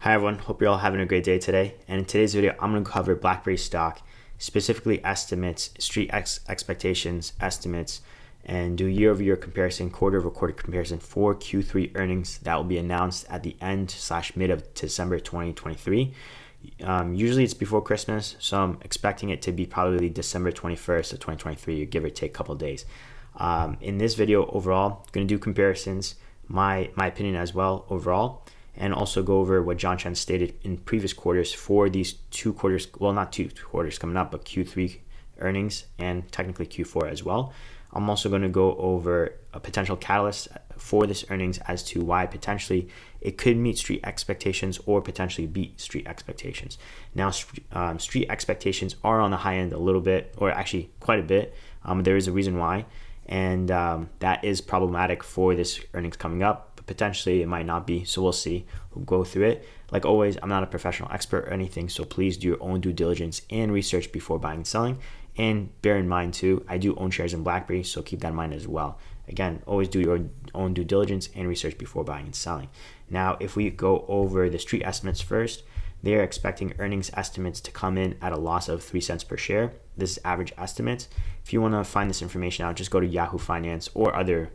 Hi everyone, hope you're all having a great day today. And in today's video, I'm going to cover BlackBerry stock, specifically estimates, street expectations, estimates, and do year-over-year comparison, quarter-over-quarter comparison for Q3 earnings that will be announced at the end/mid of December 2023. Usually it's before Christmas, so I'm expecting it to be probably December 21st of 2023, give or take a couple of days. In this video overall, I'm going to do comparisons, my opinion as well overall, and also go over what Chen stated in previous quarters for these 2 quarters, well, not 2 quarters coming up, but Q3 earnings and technically Q4 as well. I'm also going to go over a potential catalyst for this earnings as to why potentially it could meet street expectations or potentially beat street expectations. Now, street expectations are on the high end a little bit, or actually quite a bit. There is a reason why, and that is problematic for this earnings coming up. Potentially it might not be, so we'll see. We'll go through it. Like always, I'm not a professional expert or anything, so please do your own due diligence and research before buying and selling. And bear in mind too, I do own shares in BlackBerry, so keep that in mind as well. Again, always do your own due diligence and research before buying and selling. Now, if we go over the street estimates first, they are expecting earnings estimates to come in at a loss of 3 cents per share. This is average estimates. If you want to find this information out, just go to Yahoo Finance or other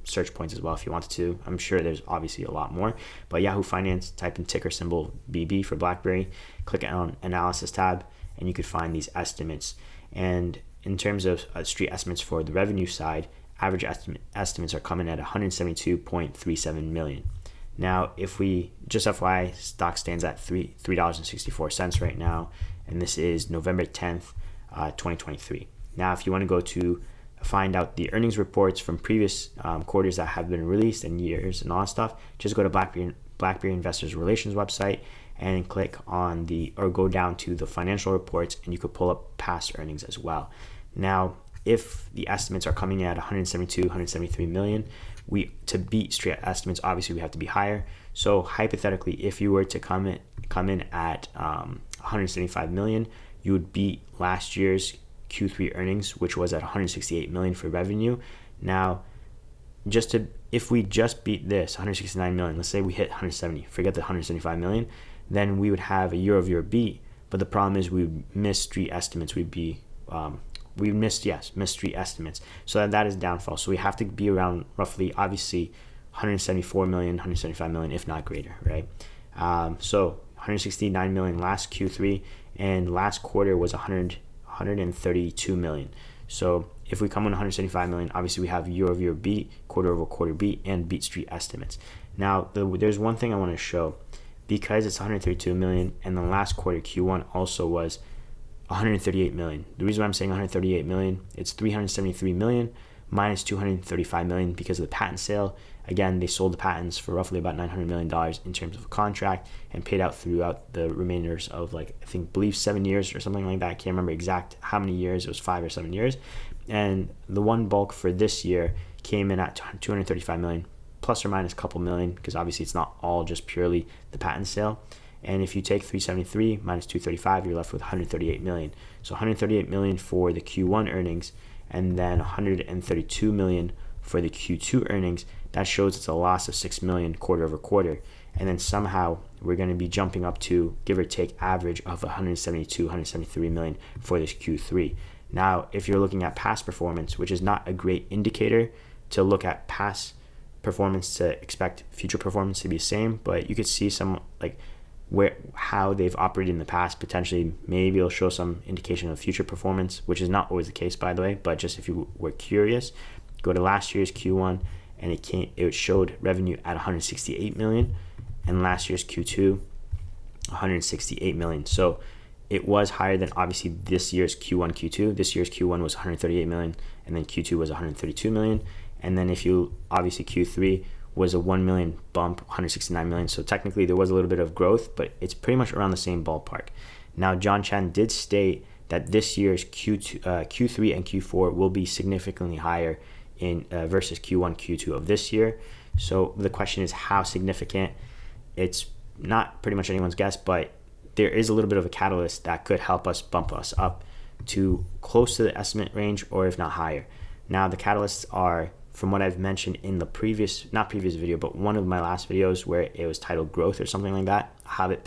search points as well if you wanted to. I'm sure there's obviously a lot more, but Yahoo Finance, type in ticker symbol BB for BlackBerry, click on analysis tab, and you could find these estimates. And in terms of street estimates for the revenue side, average estimates are coming at 172.37 million. Now, if we just FYI, stock stands at $3.64 right now, and this is November 10th, 2023. Now, if you want to go to find out the earnings reports from previous quarters that have been released and years and all that stuff, just go to BlackBerry Investors Relations website and click on or go down to the financial reports, and you could pull up past earnings as well. Now, if the estimates are coming at 173 million, to beat street estimates, obviously we have to be higher. So hypothetically, if you were to come in at 175 million, you would beat last year's Q3 earnings, which was at 168 million for revenue. Now, if we just beat this 169 million, let's say we hit 170, forget the 175 million, then we would have a year-over-year beat. But the problem is we would miss street estimates. Missed street estimates. So that is downfall. So we have to be around roughly, obviously, 174 million, 175 million, if not greater, right? So 169 million last Q3, and last quarter was 132 million. So if we come in 175 million, obviously we have year-over-year beat, quarter-over-quarter beat, and beat street estimates. Now, there's one thing I want to show. Because it's 132 million, and the last quarter, Q1, also was 138 million. The reason why I'm saying 138 million, it's 373 million minus 235 million because of the patent sale. Again, they sold the patents for roughly about $900 million in terms of a contract and paid out throughout the remainders of, like, I believe 7 years or something like that. I can't remember exact how many years. It was 5 or 7 years. And the one bulk for this year came in at 235 million, plus or minus a couple million, because obviously it's not all just purely the patent sale. And if you take 373 minus 235, you're left with 138 million. So 138 million for the Q1 earnings, and then 132 million for the Q2 earnings. That shows it's a loss of 6 million quarter over quarter. And then somehow we're going to be jumping up to, give or take, average of 172, 173 million for this Q3. Now, if you're looking at past performance, which is not a great indicator to look at past performance to expect future performance to be the same, but you could see some, like, how they've operated in the past. Potentially, maybe it'll show some indication of future performance, which is not always the case, by the way. But just if you were curious, go to last year's Q1, and it showed revenue at 168 million, and last year's Q2, 168 million. So it was higher than obviously this year's Q1, Q2. This year's Q1 was 138 million, and then Q2 was 132 million. And then if you, obviously Q3 was a 1 million bump, 169 million. So technically there was a little bit of growth, but it's pretty much around the same ballpark. Now, Chen did state that this year's Q3 and Q4 will be significantly higher in versus Q1, Q2 of this year. So the question is how significant. It's not pretty much anyone's guess, but there is a little bit of a catalyst that could help us bump us up to close to the estimate range, or if not higher. Now, the catalysts are, from what I've mentioned in the not previous video, but one of my last videos where it was titled growth or something like that. have it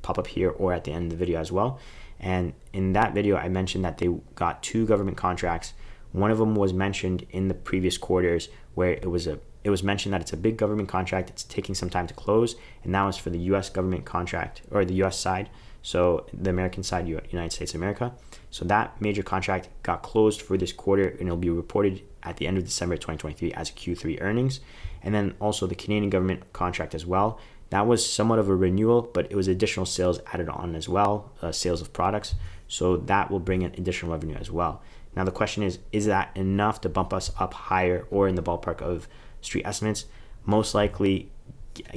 pop up here, or at the end of the video as well. And in that video, I mentioned that they got 2 government contracts. One of them was mentioned in the previous quarters, where it was mentioned that it's a big government contract. It's taking some time to close, and that was for the U.S. government contract, or the U.S. side. So the American side, United States of America. So that major contract got closed for this quarter, and it'll be reported at the end of December 2023 as Q3 earnings. And then also the Canadian government contract as well. That was somewhat of a renewal, but it was additional sales added on as well, sales of products. So that will bring in additional revenue as well. Now the question is that enough to bump us up higher or in the ballpark of street estimates? Most likely,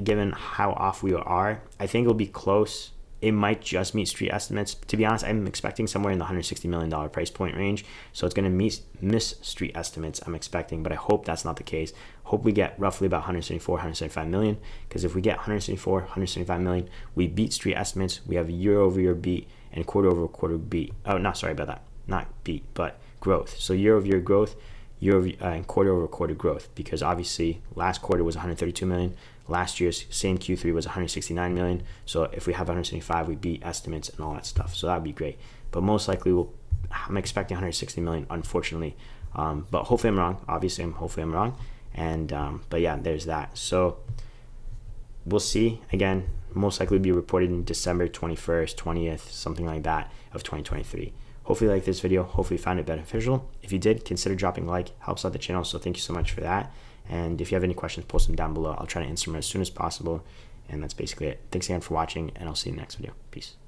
given how off we are, I think it'll be close. It might just meet street estimates. To be honest, I'm expecting somewhere in the $160 million price point range. So it's going to miss street estimates, I'm expecting, but I hope that's not the case. Hope we get roughly about 175 million, because if we get 175 million, we beat street estimates. We have a year-over-year beat and quarter-over-quarter beat. Oh, no, sorry about that. Not beat, but growth. So year-over-year growth, and quarter-over-quarter growth, because obviously last quarter was 132 million. Last year's same Q3 was 169 million. So if we have 175, we beat estimates and all that stuff. So that would be great. But most likely, I'm expecting 160 million, unfortunately. But hopefully I'm wrong. Obviously, hopefully I'm wrong. And but yeah, there's that. So we'll see. Again, most likely be reported in December 21st, 20th, something like that of 2023. Hopefully you liked this video. Hopefully you found it beneficial. If you did, consider dropping a like. Helps out the channel. So thank you so much for that. And if you have any questions, post them down below. I'll try to answer them as soon as possible. And that's basically it. Thanks again for watching, and I'll see you in the next video. Peace.